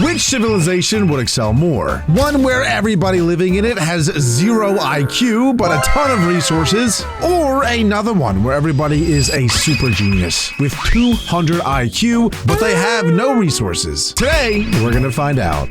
which civilization would excel more? One where everybody living in it has 0 IQ but a ton of resources, or another one where everybody is a super genius with 200 IQ but they have no resources? Today, we're gonna find out.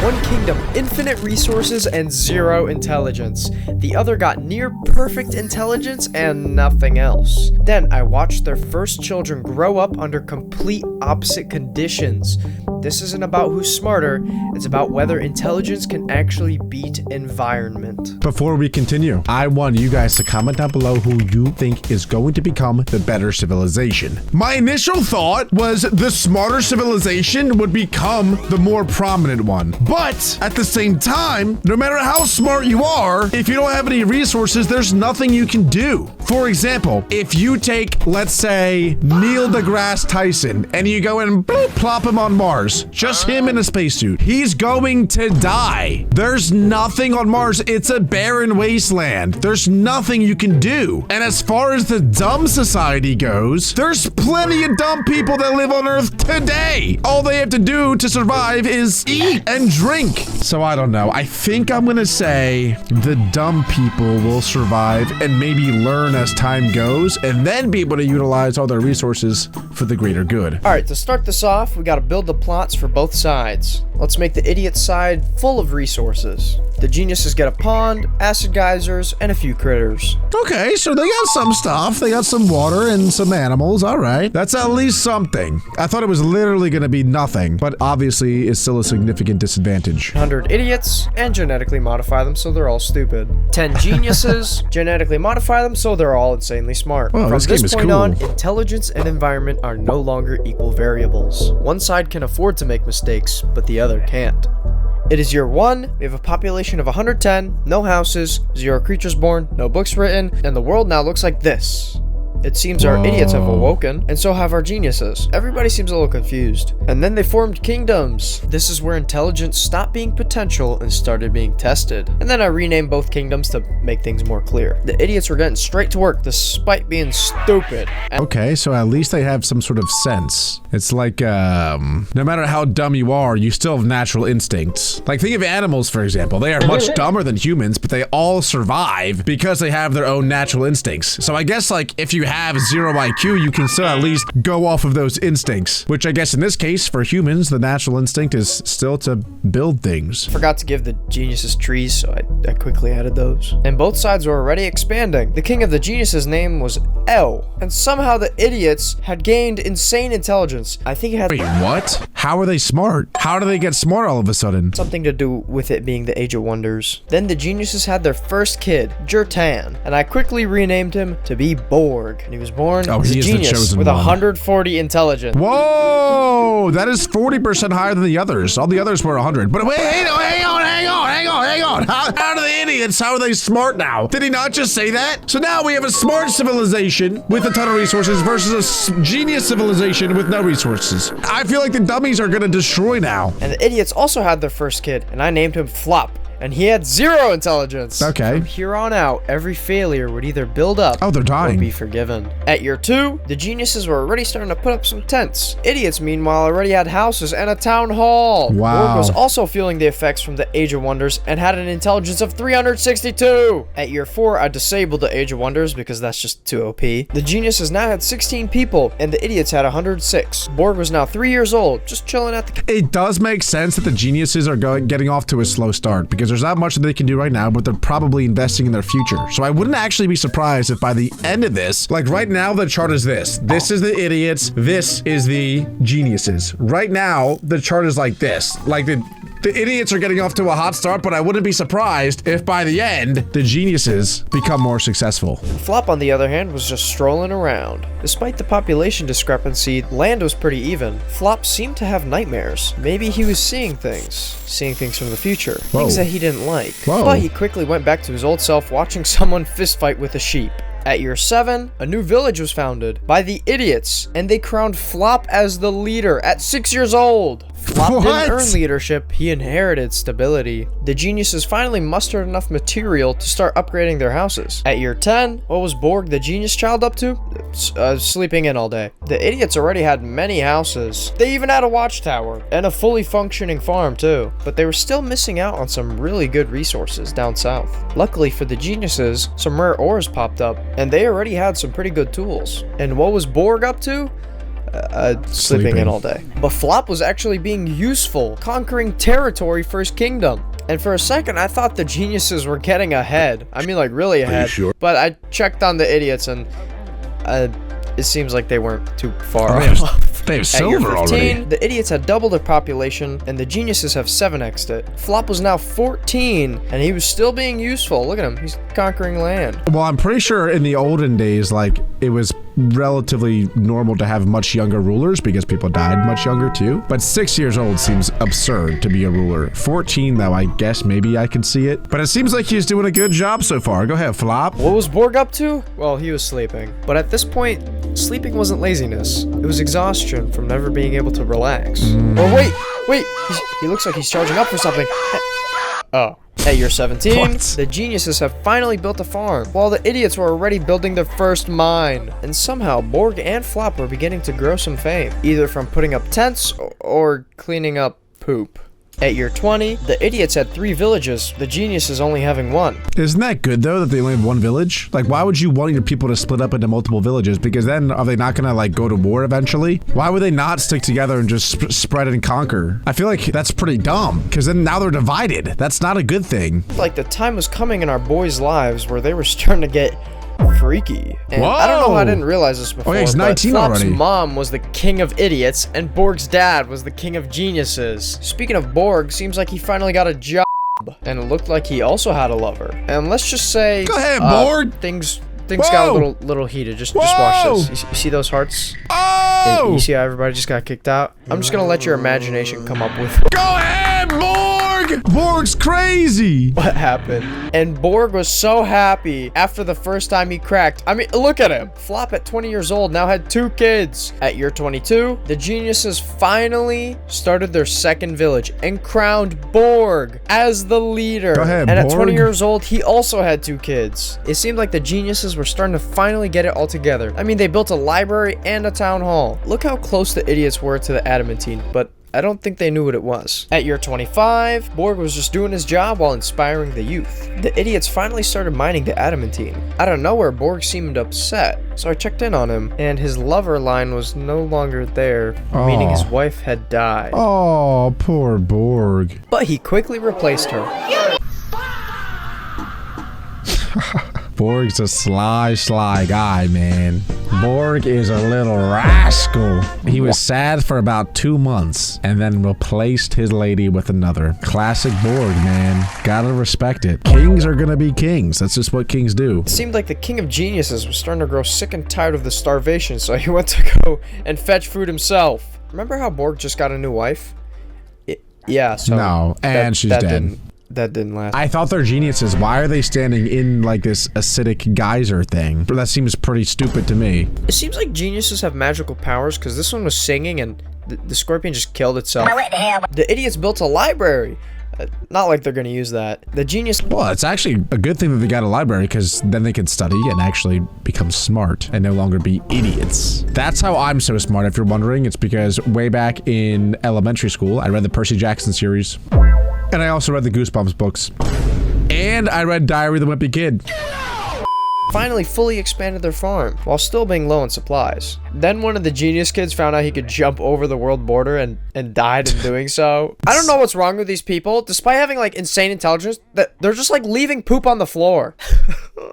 One kingdom, infinite resources and 0 intelligence. The other got near perfect intelligence and nothing else. Then I watched their first children grow up under complete opposite conditions. This isn't about who's smarter, it's about whether intelligence can actually beat environment. Before we continue, I want you guys to comment down below who you think is going to become the better civilization. My initial thought was the smarter civilization would become the more prominent one. But at the same time, no matter how smart you are, if you don't have any resources, there's nothing you can do. For example, if you take, let's say, Neil deGrasse Tyson, and you go and bloop, plop him on Mars, just him in a spacesuit, he's going to die. There's nothing on Mars. It's a barren wasteland. There's nothing you can do. And as far as the dumb society goes, there's plenty of dumb people that live on Earth today. All they have to do to survive is eat and drink. So I don't know. I think I'm gonna say the dumb people will survive and maybe learn as time goes and then be able to utilize all their resources for the greater good. All right, to start this off, we gotta build the plots for both sides. Let's make the idiot side full of resources. The geniuses get a pond, acid geysers, and a few critters. Okay, so they got some stuff. They got some water and some animals. All right. That's at least something. I thought it was literally going to be nothing, but obviously it's still a significant disadvantage. 100 idiots, and genetically modify them so they're all stupid. 10 geniuses, genetically modify them so they're all insanely smart. Whoa, From this point cool. on, intelligence and environment are no longer equal variables. One side can afford to make mistakes, but the other can't. It is year 1, we have a population of 110, no houses, 0 creatures born, no books written, and the world now looks like this. It seems our idiots have awoken, and so have our geniuses. Everybody seems a little confused. And then they formed kingdoms. This is where intelligence stopped being potential and started being tested. And then I renamed both kingdoms to make things more clear. The idiots were getting straight to work despite being stupid. Okay, so at least they have some sort of sense. It's like, no matter how dumb you are, you still have natural instincts. Like, think of animals, for example. They are much dumber than humans, but they all survive because they have their own natural instincts. So I guess, like, if you have 0 IQ, you can still at least go off of those instincts, which I guess in this case, for humans, the natural instinct is still to build things. Forgot to give the geniuses trees, so I quickly added those. And both sides were already expanding. The king of the geniuses' name was L, and somehow the idiots had gained insane intelligence. I think it had— Wait, what? How are they smart? How do they get smart all of a sudden? something to do with it being the Age of Wonders. Then the geniuses had their first kid, Jertan, and I quickly renamed him to be Borg. And he was born as a genius with 140 intelligence. Whoa, that is 40% higher than the others. All the others were 100. But wait, hang on. How do the idiots, how are they smart now? Did he not just say that? So now we have a smart civilization with a ton of resources versus a genius civilization with no resources. I feel like the dummies are gonna destroy now. And the idiots also had their first kid, and I named him Flop. And he had 0 intelligence. Okay. From here on out, every failure would either build up Oh, they're dying. or be forgiven. At year 2, the geniuses were already starting to put up some tents. Idiots, meanwhile, already had houses and a town hall. Wow. Borg was also feeling the effects from the Age of Wonders and had an intelligence of 362. At year 4, I disabled the Age of Wonders because that's just too OP. The geniuses now had 16 people, and the idiots had 106. Borg was now 3 years old, just chilling at the— It does make sense that the geniuses are getting off to a slow start because there's not much that they can do right now, but they're probably investing in their future. So I wouldn't actually be surprised if by the end of this, like right now, the chart is this. This is the idiots. This is the geniuses. Right now, the chart is like this. Like the idiots are getting off to a hot start, but I wouldn't be surprised if by the end, the geniuses become more successful. Flop, on the other hand, was just strolling around. Despite the population discrepancy, land was pretty even. Flop seemed to have nightmares. Maybe he was seeing things from the future, things that he didn't like. Whoa. But he quickly went baght to his old self, watching someone fistfight with a sheep. At year 7, a new village was founded by the idiots, and they crowned Flop as the leader at 6 years old. Flop didn't earn leadership, he inherited stability. The geniuses finally mustered enough material to start upgrading their houses. At year 10, what was Borg, the genius child, up to? Sleeping in all day. The idiots already had many houses. They even had a watchtower, and a fully functioning farm too. But they were still missing out on some really good resources down south. Luckily for the geniuses, some rare ores popped up, and they already had some pretty good tools. And what was Borg up to? Sleeping in all day. But Flop was actually being useful, conquering territory for his kingdom. And for a second, I thought the geniuses were getting ahead. I mean, like, really ahead. Are you sure? But I checked on the idiots, and it seems like they weren't too far off. They have silver already. The idiots had doubled their population, and the geniuses have 7x'd it. Flop was now 14, and he was still being useful. Look at him. He's conquering land. Well, I'm pretty sure in the olden days, like, it was relatively normal to have much younger rulers because people died much younger too. But 6 years old seems absurd to be a ruler. 14 though, I guess maybe I can see it. But it seems like he's doing a good job so far. Go ahead, Flop. What was Borg up to? Well, he was sleeping. But at this point, sleeping wasn't laziness. It was exhaustion from never being able to relax. Oh, wait. He looks like he's charging up for something. Oh. At year 17, the geniuses have finally built a farm, while the idiots were already building their first mine. And somehow, Borg and Flop were beginning to grow some fame, either from putting up tents or cleaning up poop. At year 20, the idiots had 3 villages, the geniuses only having 1. Isn't that good though, that they only have 1 village? Like, why would you want your people to split up into multiple villages? Because then, are they not gonna like go to war eventually? Why would they not stick together and just spread and conquer? I feel like that's pretty dumb, because then now they're divided. That's not a good thing. Like, the time was coming in our boys' lives where they were starting to get freaky. And Whoa. I don't know how I didn't realize this before. Oh, yeah, he's 19 but Flop's already. mom was the king of idiots, and Borg's dad was the king of geniuses. Speaking of Borg, seems like he finally got a job, and it looked like he also had a lover. And let's just say, go ahead, Borg. Things got a little heated. Just watch this. You see those hearts? Oh! You see how everybody just got kicked out? I'm just gonna let your imagination come up with go ahead, Borg! Borg's crazy! What happened. And Borg was so happy after the first time he cracked. I mean, look at him. Flop at 20 years old now had 2 kids. At year 22, the geniuses finally started their second village and crowned Borg as the leader. Go ahead, and Borg. at 20 years old, he also had 2 kids. It seemed like the geniuses were starting to finally get it all together. I mean, they built a library and a town hall. Look how close the idiots were to the adamantine, but I don't think they knew what it was. At year 25, Borg was just doing his job while inspiring the youth. The idiots finally started mining the adamantine. Out of nowhere, Borg seemed upset, so I checked in on him, and his lover line was no longer there, meaning his wife had died. Oh, poor Borg. But he quickly replaced her. Borg's a sly guy, man. Borg is a little rascal. He was sad for about 2 months and then replaced his lady with another. Classic Borg, man. Gotta respect it. Kings are gonna be kings. That's just what kings do. It seemed like the king of geniuses was starting to grow sick and tired of the starvation, so he went to go and fetch food himself. Remember how Borg just got a new wife? Yeah, so... No, and she's dead. That didn't last. I thought they're geniuses. Why are they standing in like this acidic geyser thing? That seems pretty stupid to me. It seems like geniuses have magical powers because this one was singing and the scorpion just killed itself. The idiots built a library. Not like they're gonna use that. The genius... Well, it's actually a good thing that they got a library because then they can study and actually become smart and no longer be idiots. That's how I'm so smart, if you're wondering. It's because way back in elementary school, I read the Percy Jackson series. And I also read the Goosebumps books. And I read Diary of the Wimpy Kid. Finally fully expanded their farm, while still being low on supplies. Then one of the genius kids found out he could jump over the world border and died in doing so. I don't know what's wrong with these people. Despite having like insane intelligence, that they're just like leaving poop on the floor.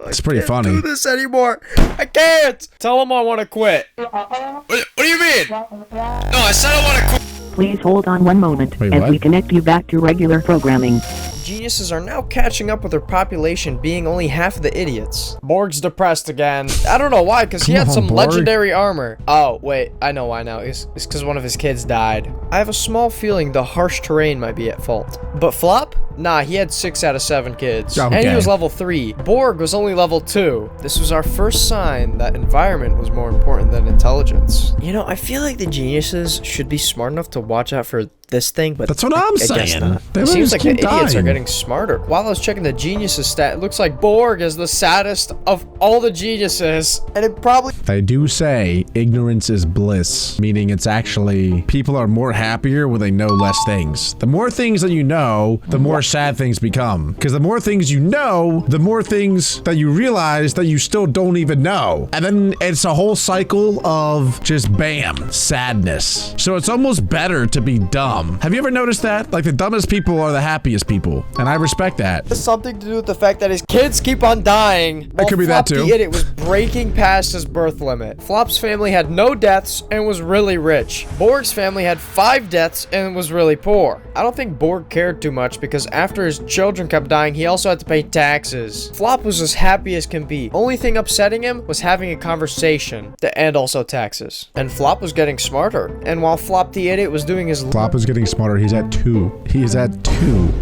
It's pretty funny. I can't do this anymore. I can't. Tell them I want to quit. What do you mean? No, I said I want to quit. Please hold on one moment Wait, as what? we connect you back to regular programming. Geniuses are now catching up with their population being only half of the idiots. Borg's depressed again. I don't know why, because he had some Borg. legendary armor. Oh, wait, I know why now. It's because one of his kids died. I have a small feeling the harsh terrain might be at fault. But Flop? Nah, he had 6 out of 7 kids. Okay. And he was level 3. Borg was only level 2. This was our first sign that environment was more important than intelligence. You know, I feel like the geniuses should be smart enough to watch out for this thing, but that's what I'm saying. It seems like the idiots are getting smarter. While I was checking the geniuses stat, it looks like Borg is the saddest of all the geniuses, and it probably... They do say ignorance is bliss, meaning it's actually people are more happier when they know less things. The more things that you know, the more sad things become. Because the more things you know, the more things that you realize that you still don't even know. And then it's a whole cycle of just bam, sadness. So it's almost better to be dumb. Have you ever noticed that? Like the dumbest people are the happiest people. And I respect that. It's something to do with the fact that his kids keep on dying. It could be that too. The idiot was breaking past his birth limit. Flop's family had no deaths and was really rich. Borg's family had 5 deaths and was really poor. I don't think Borg cared too much because after his children kept dying, he also had to pay taxes. Flop was as happy as can be. Only thing upsetting him was having a conversation and also taxes. And Flop was getting smarter. And while Flop the idiot was doing his... Flop is getting smarter. He's at 2. He is at 2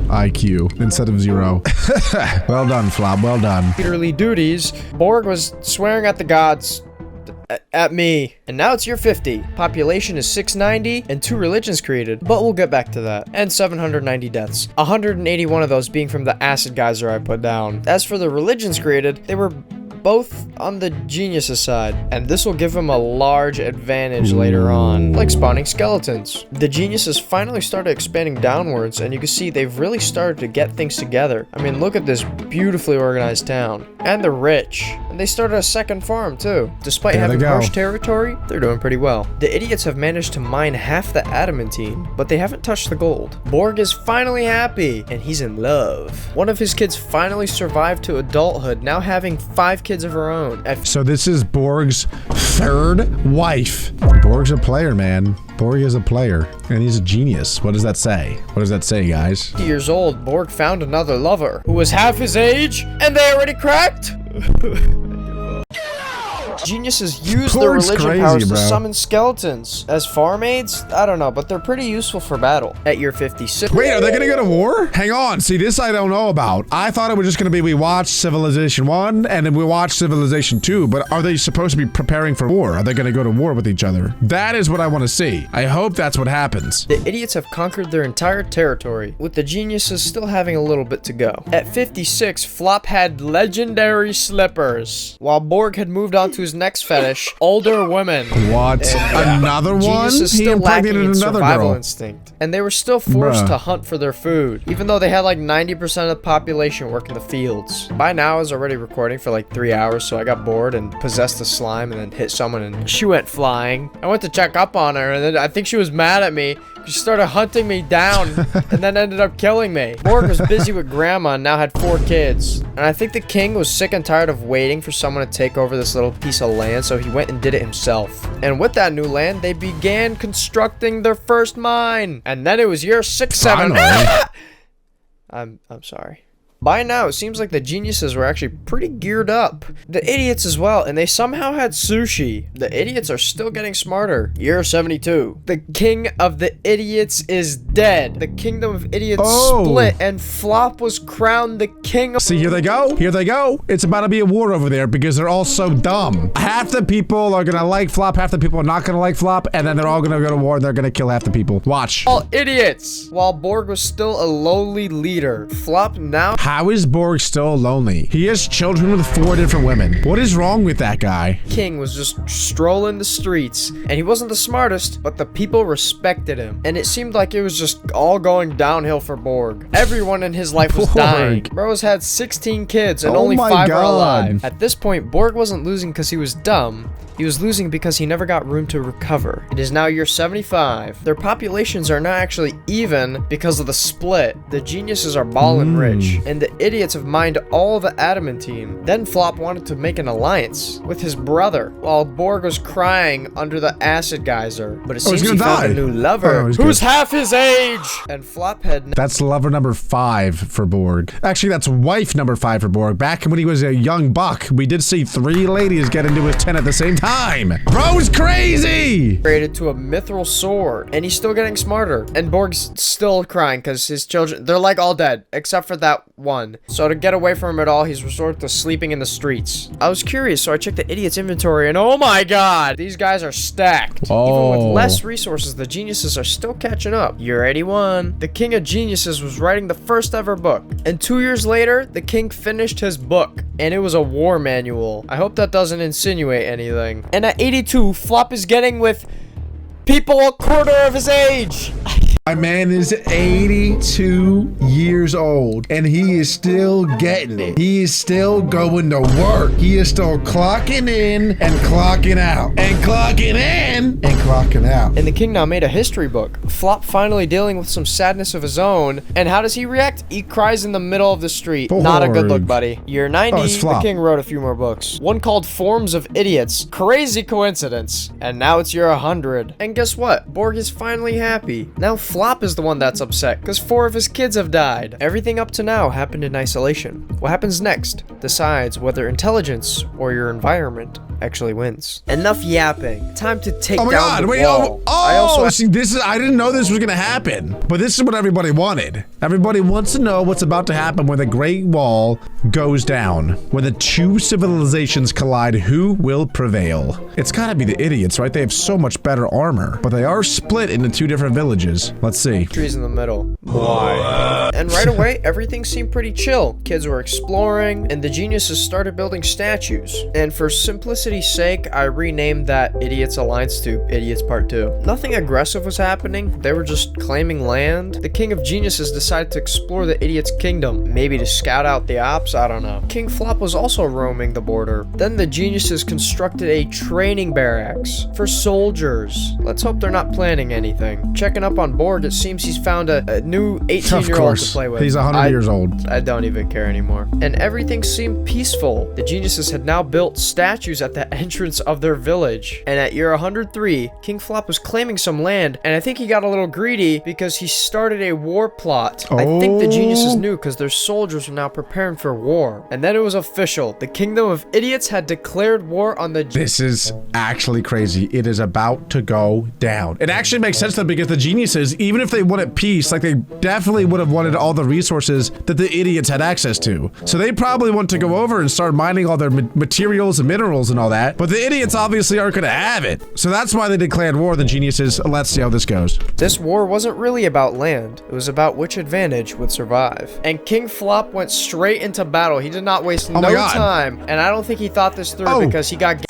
IQ instead of 0. Well done, Flop. Well done. Leaderly duties, Borg was swearing at the gods. At me. And now it's year 50. Population is 690 and 2 religions created, but we'll get back to that. And 790 deaths. 181 of those being from the acid geyser I put down. As for the religions created, they were both on the geniuses side, and this will give him a large advantage later on, like spawning skeletons. The geniuses finally started expanding downwards, and you can see they've really started to get things together. I mean, look at this beautifully organized town. And they're rich. And they started a second farm too. Despite having harsh territory, they're doing pretty well. The idiots have managed to mine half the adamantine, but they haven't touched the gold. Borg is finally happy, and he's in love. One of his kids finally survived to adulthood, now having 5 kids of her own. So this is Borg's 3rd wife. Borg's a player, man. Borg is a player, and he's a genius. What does that say? What does that say, guys? 50 years old, Borg found another lover who was half his age, and they already cracked? Geniuses use their religion powers to summon skeletons. As farm aids? I don't know, but they're pretty useful for battle. At year 56. Wait, are they gonna go to war? Hang on, see, this I don't know about. I thought it was just gonna be we watched Civilization 1 and then we watched Civilization 2, but are they supposed to be preparing for war? Are they gonna go to war with each other? That is what I want to see. I hope that's what happens. The idiots have conquered their entire territory, with the geniuses still having a little bit to go. At 56, Flop had legendary slippers, while Borg had moved on to his next fetish, older women. What? And, another one? He impregnated another survival girl. Instinct. And they were still forced to hunt for their food, even though they had like 90% of the population work in the fields. By now, I was already recording for like 3 hours, so I got bored and possessed the slime and then hit someone and she went flying. I went to check up on her and then I think she was mad at me. She started hunting me down and then ended up killing me. Borg was busy with grandma and now had 4 kids. And I think the king was sick and tired of waiting for someone to take over this little piece of land, so he went and did it himself. And with that new land, they began constructing their first mine. And then it was year 67. I'm sorry. By now, it seems like the geniuses were actually pretty geared up. The idiots as well, and they somehow had sushi. The idiots are still getting smarter. Year 72. The king of the idiots is dead. The kingdom of idiots split, and Flop was crowned the king of... See, here they go. Here they go. It's about to be a war over there because they're all so dumb. Half the people are gonna like Flop, half the people are not gonna like Flop, and then they're all gonna go to war and they're gonna kill half the people. Watch. All idiots. While Borg was still a lowly leader, Flop now... How is Borg still lonely? He has children with 4 different women. What is wrong with that guy? King was just strolling the streets, and he wasn't the smartest, but the people respected him. And it seemed like it was just all going downhill for Borg. Everyone in his life was dying. Bro's had 16 kids, and only 5 are alive. At this point, Borg wasn't losing because he was dumb. He was losing because he never got room to recover. It is now year 75. Their populations are now actually even because of the split. The geniuses are ballin' rich, and the idiots have mined all the adamantine. Then Flop wanted to make an alliance with his brother, while Borg was crying under the acid geyser. But it seems he found a new lover who's half his age! And Flop had... That's lover number 5 for Borg. Actually, that's wife number 5 for Borg. Back when he was a young buck, we did see 3 ladies get into his tent at the same time. time. Bro's crazy. Created to a mithril sword, and he's still getting smarter. And Borg's still crying because his children, they're like all dead, except for that one. So to get away from it all, he's resorted to sleeping in the streets. I was curious, so I checked the idiot's inventory, and oh my god, these guys are stacked. Oh. Even with less resources, the geniuses are still catching up. Year 81, the king of geniuses was writing the first ever book, and 2 years later, the king finished his book, and it was a war manual. I hope that doesn't insinuate anything. And at 82, Flop is getting with people a quarter of his age. My man is 82 years old, and he is still getting it. He is still going to work. He is still clocking in and clocking out, and clocking in and clocking out. And the king now made a history book. Flop finally dealing with some sadness of his own. And how does he react? He cries in the middle of the street. Not a good look, buddy. Year 90, it's the Flop. king wrote a few more books. One called Forms of Idiots. Crazy coincidence. And now it's year 100. And guess what? Borg is finally happy. Now Flop is the one that's upset because 4 of his kids have died. Everything up to now happened in isolation. What happens next decides whether intelligence or your environment actually wins. Enough yapping. Time to take Oh my down god, the wait, wall. see, I didn't know this was gonna happen, but this is what everybody wanted. Everybody wants to know what's about to happen when the Great Wall goes down. When the two civilizations collide, who will prevail? It's gotta be the idiots, right? They have so much better armor, but they are split into 2 different villages. Let's see. Trees in the middle. Why? And right away, everything seemed pretty chill. Kids were exploring, and the geniuses started building statues. And for simplicity's sake, I renamed that Idiots Alliance to Idiots Part 2. Nothing aggressive was happening. They were just claiming land. The King of Geniuses decided to explore the Idiot's kingdom, maybe to scout out the ops, I don't know. King Flop was also roaming the border. Then the geniuses constructed a training barracks for soldiers. Let's hope they're not planning anything. Checking up on Borg, it seems he's found a new 18-year-old to play with. He's 100 years old. I don't even care anymore. And everything seemed peaceful. The geniuses had now built statues at the entrance of their village. And at year 103, King Flop was claiming some land, and I think he got a little greedy because he started a war plot. I think the geniuses knew because their soldiers were now preparing for war. And then it was official. The Kingdom of Idiots had declared war on the... This is actually crazy. It is about to go down. It actually makes sense though, because the geniuses, even if they wanted peace, like they definitely would have wanted all the resources that the idiots had access to. So they probably want to go over and start mining all their materials and minerals and all that. But the idiots obviously aren't going to have it. So that's why they declared war, the geniuses. Let's see how this goes. This war wasn't really about land. It was about which advantage would survive. And King Flop went straight into battle. He did not waste no time. And I don't think he thought this through because he got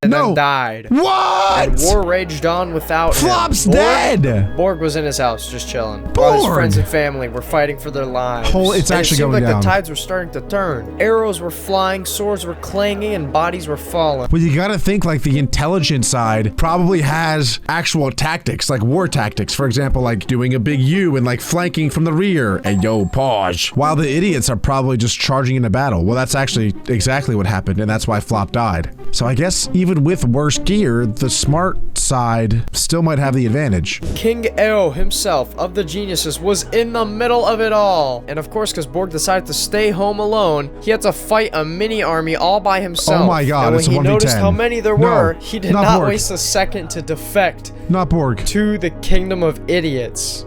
and then died. What? And war raged on without Flop's him. dead. Borg was in his house just chilling. While his friends and family were fighting for their lives. It's actually going down. It seemed like down. the tides were starting to turn. Arrows were flying, swords were clanging, and bodies were falling. Well, you gotta think like the intelligence side probably has actual tactics, like war tactics. For example, like doing a big U and like flanking from the rear. And yo, pause. While the idiots are probably just charging into battle. Well, that's actually exactly what happened, and that's why Flop died. So I guess even with worse gear, the smart side still might have the advantage. King Eo himself of the geniuses was in the middle of it all. And of course, because Borg decided to stay home alone, he had to fight a mini army all by himself. Oh my god, and when it's a he 1v10. noticed how many there were, he did not Borg. waste a second to defect Not Borg. to the Kingdom of Idiots.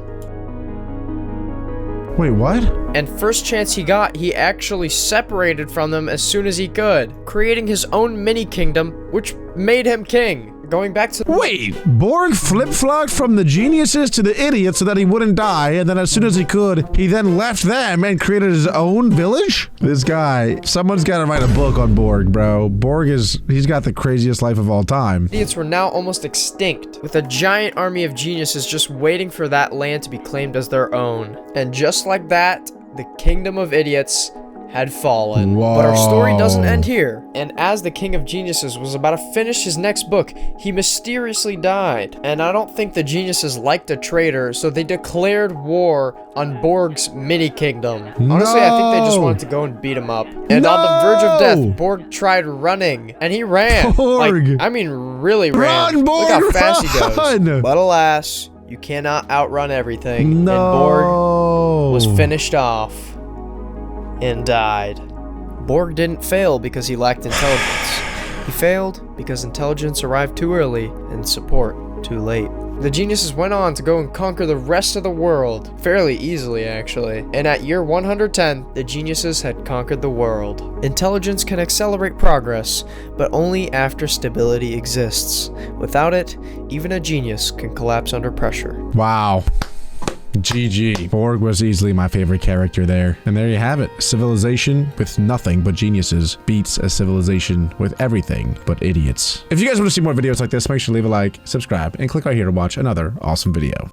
Wait, what? And first chance he got, he actually separated from them as soon as he could, creating his own mini-kingdom, which made him king. Going back to... Wait, Borg flip-flopped from the geniuses to the idiots so that he wouldn't die, and then as soon as he could, he then left them and created his own village? This guy, someone's got to write a book on Borg, bro. He's got the craziest life of all time. Idiots were now almost extinct, with a giant army of geniuses just waiting for that land to be claimed as their own. And just like that, the Kingdom of Idiots had fallen. Whoa. But our story doesn't end here. And as the King of Geniuses was about to finish his next book, he mysteriously died. And I don't think the geniuses liked a traitor, so they declared war on Borg's mini-kingdom. Honestly, I think they just wanted to go and beat him up. And on the verge of death, Borg tried running, and he ran. Borg! Like, I mean, really ran. Run, Borg, Look how fast he goes. run! But alas, you cannot outrun everything. No. And Borg was finished off and died. Borg didn't fail because he lacked intelligence. He failed because intelligence arrived too early and support too late. The geniuses went on to go and conquer the rest of the world, fairly easily actually, and at year 110, the geniuses had conquered the world. Intelligence can accelerate progress, but only after stability exists. Without it, even a genius can collapse under pressure. Wow. GG. Borg was easily my favorite character there. And there you have it. Civilization with nothing but geniuses beats a civilization with everything but idiots. If you guys want to see more videos like this, make sure to leave a like, subscribe, and click right here to watch another awesome video.